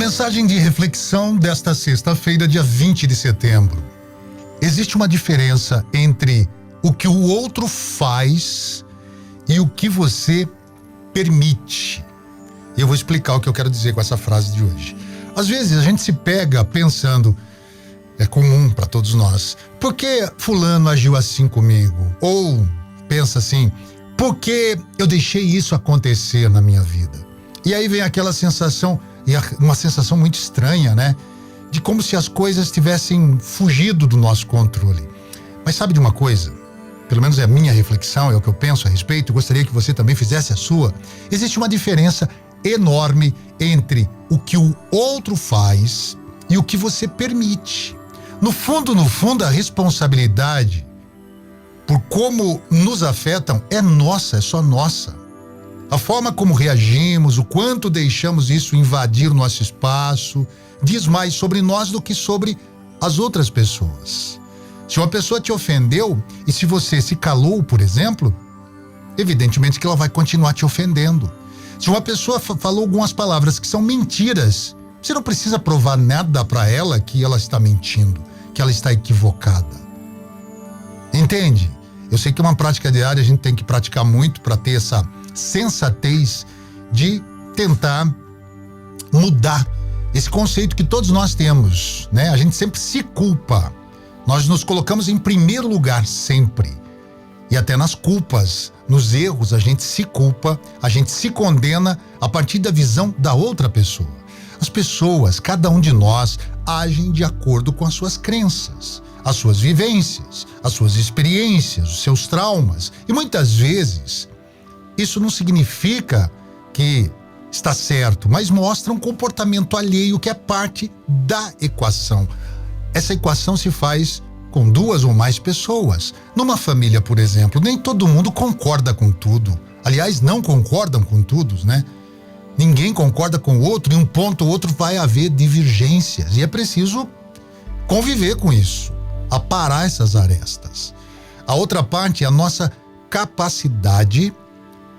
Mensagem de reflexão desta sexta-feira, dia 20 de setembro. Existe uma diferença entre o que o outro faz e o que você permite. E eu vou explicar o que eu quero dizer com essa frase de hoje. Às vezes a gente se pega pensando, é comum para todos nós, por que fulano agiu assim comigo? Ou pensa assim, por que eu deixei isso acontecer na minha vida? E aí vem aquela sensação, e uma sensação muito estranha, né? De como se as coisas tivessem fugido do nosso controle. Mas sabe de uma coisa? Pelo menos é a minha reflexão, é o que eu penso a respeito, gostaria que você também fizesse a sua. Existe uma diferença enorme entre o que o outro faz e o que você permite. No fundo, a responsabilidade por como nos afetam é nossa, é só nossa. A forma como reagimos, o quanto deixamos isso invadir o nosso espaço, diz mais sobre nós do que sobre as outras pessoas. Se uma pessoa te ofendeu e se você se calou, por exemplo, evidentemente que ela vai continuar te ofendendo. Se uma pessoa falou algumas palavras que são mentiras, você não precisa provar nada para ela que ela está mentindo, que ela está equivocada. Entende? Eu sei que é uma prática diária, a gente tem que praticar muito para ter essa sensatez de tentar mudar esse conceito que todos nós temos, né? A gente sempre se culpa. Nós nos colocamos em primeiro lugar sempre. E até nas culpas, nos erros, a gente se culpa, a gente se condena a partir da visão da outra pessoa. As pessoas, cada um de nós, agem de acordo com as suas crenças, as suas vivências, as suas experiências, os seus traumas. E muitas vezes, isso não significa que está certo, mas mostra um comportamento alheio que é parte da equação. Essa equação se faz com duas ou mais pessoas. Numa família, por exemplo, nem todo mundo concorda com tudo. Aliás, não concordam com tudo, né? Ninguém concorda com o outro, em um ponto ou outro vai haver divergências. E é preciso conviver com isso, aparar essas arestas. A outra parte é a nossa capacidade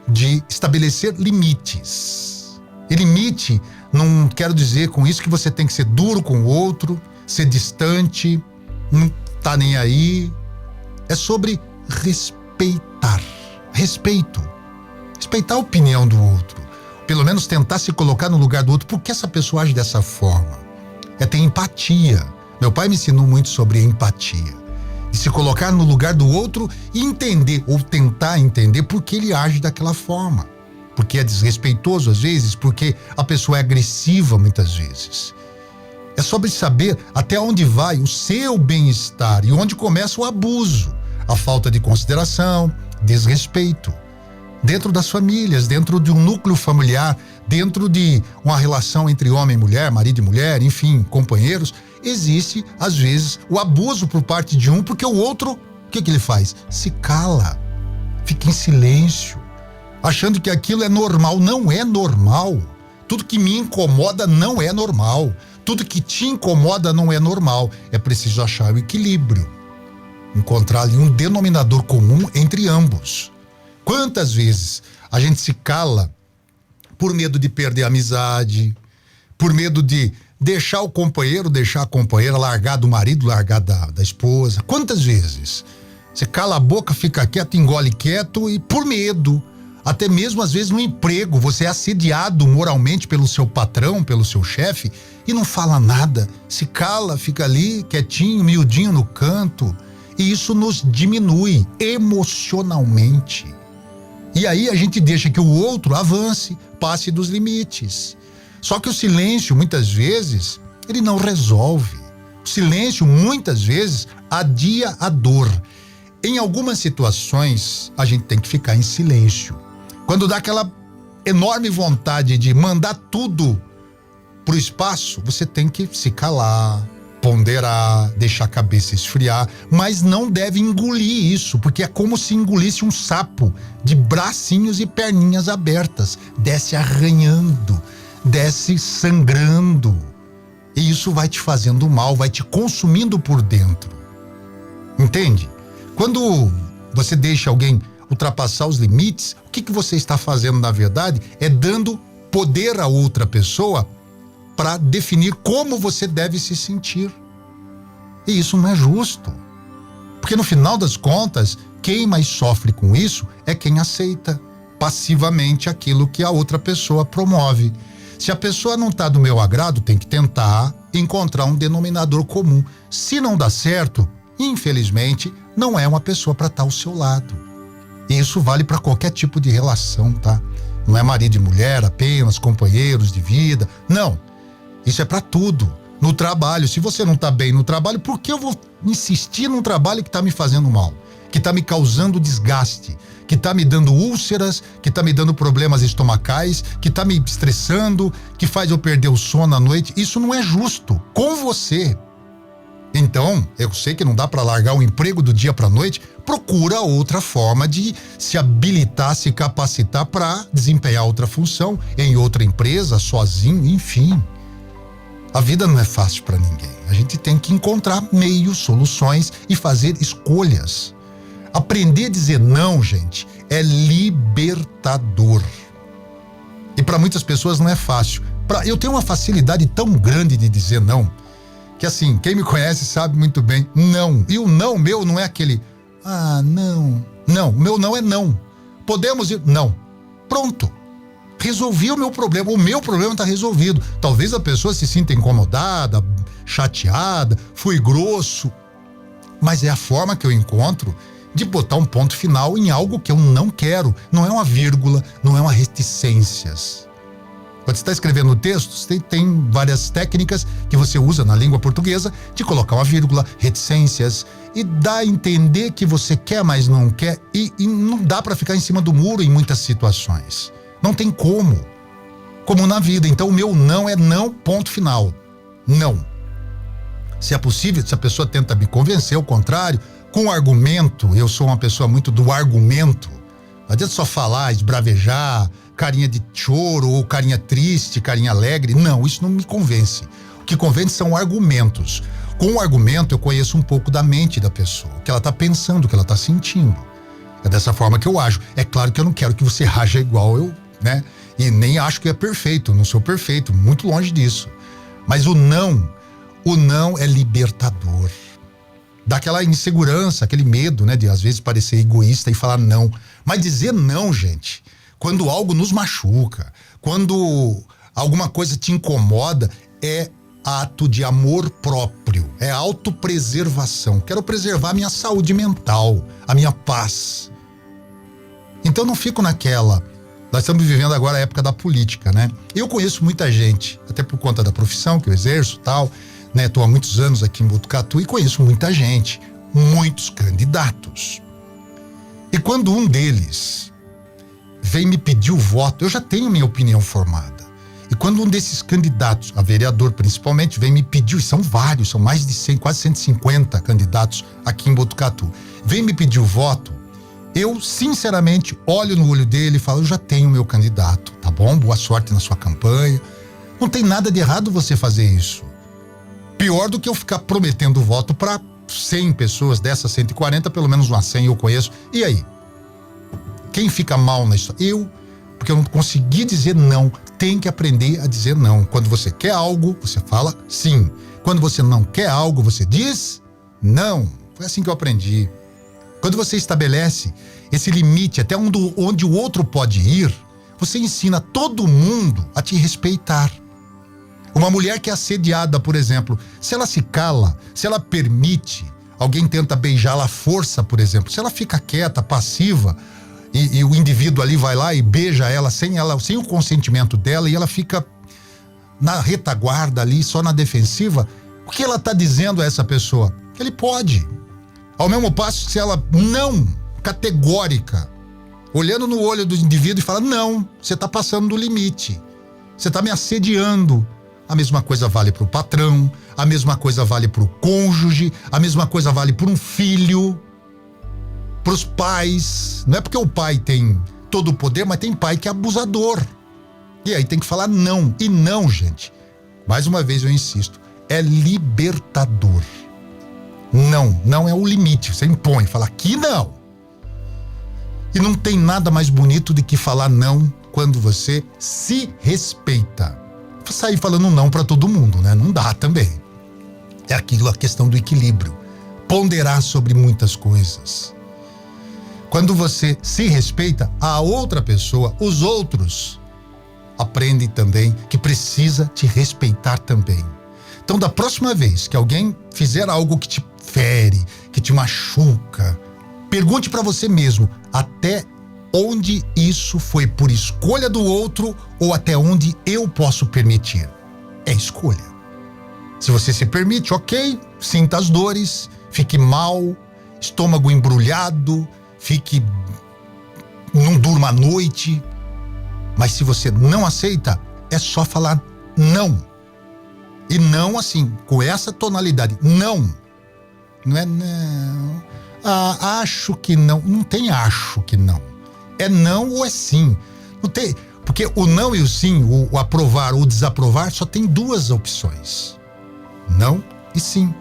de estabelecer limites. E limite, não quero dizer com isso que você tem que ser duro com o outro, ser distante, não tá nem aí. É sobre respeitar. Respeito. Respeitar a opinião do outro. Pelo menos tentar se colocar no lugar do outro. Por que essa pessoa age dessa forma? É ter empatia. Meu pai me ensinou muito sobre empatia. De se colocar no lugar do outro e entender, ou tentar entender por que ele age daquela forma. Porque é desrespeitoso às vezes, porque a pessoa é agressiva muitas vezes. É sobre saber até onde vai o seu bem-estar e onde começa o abuso, a falta de consideração, desrespeito. Dentro das famílias, dentro de um núcleo familiar, dentro de uma relação entre homem e mulher, marido e mulher, enfim, companheiros, existe, às vezes, o abuso por parte de um, porque o outro, o que ele faz? Se cala, fica em silêncio, achando que aquilo é normal. Não é normal. Tudo que me incomoda não é normal. Tudo que te incomoda não é normal. É preciso achar o equilíbrio, encontrar ali um denominador comum entre ambos. Quantas vezes a gente se cala por medo de perder a amizade, por medo de deixar o companheiro, deixar a companheira, largar do marido, largar da esposa. Quantas vezes você cala a boca, fica quieto, engole quieto e por medo, até mesmo às vezes no emprego, você é assediado moralmente pelo seu patrão, pelo seu chefe e não fala nada, se cala, fica ali quietinho, miudinho no canto, e isso nos diminui emocionalmente. E aí a gente deixa que o outro avance, passe dos limites. Só que o silêncio, muitas vezes, ele não resolve. O silêncio, muitas vezes, adia a dor. Em algumas situações, a gente tem que ficar em silêncio. Quando dá aquela enorme vontade de mandar tudo pro espaço, você tem que se calar, ponderar, deixar a cabeça esfriar, mas não deve engolir isso, porque é como se engolisse um sapo de bracinhos e perninhas abertas, desce arranhando, desce sangrando, e isso vai te fazendo mal, vai te consumindo por dentro. Entende? Quando você deixa alguém ultrapassar os limites, o que você está fazendo na verdade é dando poder a outra pessoa para definir como você deve se sentir. E isso não é justo. Porque no final das contas, quem mais sofre com isso é quem aceita passivamente aquilo que a outra pessoa promove. Se a pessoa não está do meu agrado, tem que tentar encontrar um denominador comum. Se não dá certo, infelizmente, não é uma pessoa para estar ao seu lado. E isso vale para qualquer tipo de relação, tá? Não é marido e mulher apenas, companheiros de vida. Não. Isso é para tudo. No trabalho, se você não está bem no trabalho, por que eu vou insistir num trabalho que está me fazendo mal? Que está me causando desgaste? Que está me dando úlceras? Que está me dando problemas estomacais? Que está me estressando? Que faz eu perder o sono à noite? Isso não é justo com você. Então, eu sei que não dá para largar o emprego do dia para a noite, procura outra forma de se habilitar, se capacitar para desempenhar outra função em outra empresa, sozinho, enfim. A vida não é fácil para ninguém. A gente tem que encontrar meios, soluções e fazer escolhas. Aprender a dizer não, gente, é libertador. E para muitas pessoas não é fácil. Eu tenho uma facilidade tão grande de dizer não, que assim, quem me conhece sabe muito bem, não. E o não meu não é aquele, não. Não, o meu não é não. Podemos ir? Não. Pronto. Resolvi o meu problema está resolvido. Talvez a pessoa se sinta incomodada, chateada, fui grosso, mas é a forma que eu encontro de botar um ponto final em algo que eu não quero. Não é uma vírgula, não é uma reticências. Quando você está escrevendo textos, tem várias técnicas que você usa na língua portuguesa de colocar uma vírgula, reticências, e dá a entender que você quer, mas não quer, e não dá para ficar em cima do muro em muitas situações. Não tem como na vida. Então o meu não é não, ponto final. Não. Se é possível, se a pessoa tenta me convencer, ao contrário, com argumento, eu sou uma pessoa muito do argumento. Não adianta só falar, esbravejar, carinha de choro, ou carinha triste, carinha alegre. Não, isso não me convence. O que convence são argumentos. Com o argumento eu conheço um pouco da mente da pessoa, o que ela está pensando, o que ela está sentindo. É dessa forma que eu ajo. É claro que eu não quero que você haja igual eu, né? E nem acho que é perfeito, não sou perfeito, muito longe disso. Mas o não é libertador. Dá aquela insegurança, aquele medo, né? De às vezes parecer egoísta e falar não. Mas dizer não, gente, quando algo nos machuca, quando alguma coisa te incomoda, é ato de amor próprio, é autopreservação. Quero preservar a minha saúde mental, a minha paz. Então não fico naquela. Nós estamos vivendo agora a época da política, né? Eu conheço muita gente, até por conta da profissão que eu exerço, tal, né? Estou há muitos anos aqui em Botucatu e conheço muita gente, muitos candidatos. E quando um deles vem me pedir o voto, eu já tenho minha opinião formada. E quando um desses candidatos, a vereador principalmente, vem me pedir, e são vários, são mais de 100, quase 150 candidatos aqui em Botucatu, vem me pedir o voto, eu sinceramente olho no olho dele e falo, eu já tenho meu candidato, tá bom? Boa sorte na sua campanha. Não tem nada de errado você fazer isso. Pior do que eu ficar prometendo voto para 100 pessoas, dessas 140, pelo menos umas 100 eu conheço. E aí? Quem fica mal na história? Eu, porque eu não consegui dizer não. Tem que aprender a dizer não. Quando você quer algo, você fala sim. Quando você não quer algo, você diz não. Foi assim que eu aprendi. Quando você estabelece esse limite até onde o outro pode ir, você ensina todo mundo a te respeitar. Uma mulher que é assediada, por exemplo, se ela se cala, se ela permite, alguém tenta beijá-la à força, por exemplo, se ela fica quieta, passiva, e o indivíduo ali vai lá e beija ela sem o consentimento dela, e ela fica na retaguarda ali, só na defensiva, o que ela está dizendo a essa pessoa? Que ele pode. Ao mesmo passo, se ela não, categórica, olhando no olho do indivíduo e fala, não, você está passando do limite, você está me assediando. A mesma coisa vale para o patrão, a mesma coisa vale para o cônjuge, a mesma coisa vale para um filho, para os pais. Não é porque o pai tem todo o poder, mas tem pai que é abusador. E aí tem que falar não. E não, gente, mais uma vez eu insisto, é libertador. Não é o limite, você impõe, fala aqui não. E não tem nada mais bonito do que falar não quando você se respeita. sair falando não para todo mundo, né? Não dá também. É aquilo, a questão do equilíbrio. Ponderar sobre muitas coisas. Quando você se respeita, a outra pessoa, os outros, aprendem também que precisa te respeitar também. Então, da próxima vez que alguém fizer algo que te fere, que te machuca, pergunte para você mesmo até onde isso foi por escolha do outro ou até onde eu posso permitir. É escolha. Se você se permite, ok, sinta as dores, fique mal, estômago embrulhado, não durma à noite. Mas se você não aceita, é só falar não. E não assim, com essa tonalidade. Não. Não é não. Acho que não. Não tem acho que não. É não ou é sim. Não tem, porque o não e o sim, o aprovar ou desaprovar, só tem duas opções. Não e sim.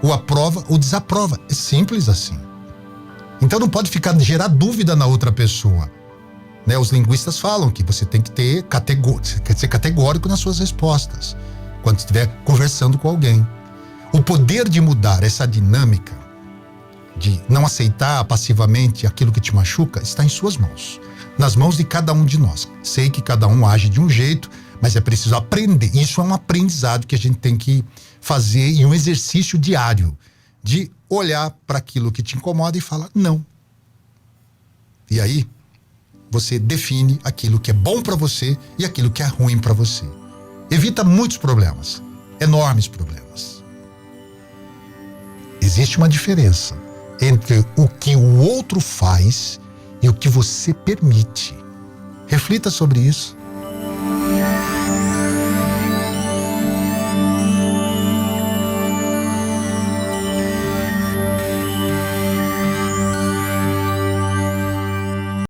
Ou aprova ou desaprova. É simples assim. Então não pode gerar dúvida na outra pessoa. Né? Os linguistas falam que você tem que ser categórico nas suas respostas quando estiver conversando com alguém. O poder de mudar essa dinâmica, de não aceitar passivamente aquilo que te machuca, está em suas mãos. Nas mãos de cada um de nós. Sei que cada um age de um jeito, mas é preciso aprender. Isso é um aprendizado que a gente tem que fazer e um exercício diário de olhar para aquilo que te incomoda e falar não. E aí, você define aquilo que é bom para você e aquilo que é ruim para você. Evita muitos problemas, enormes problemas. Existe uma diferença entre o que o outro faz e o que você permite. Reflita sobre isso.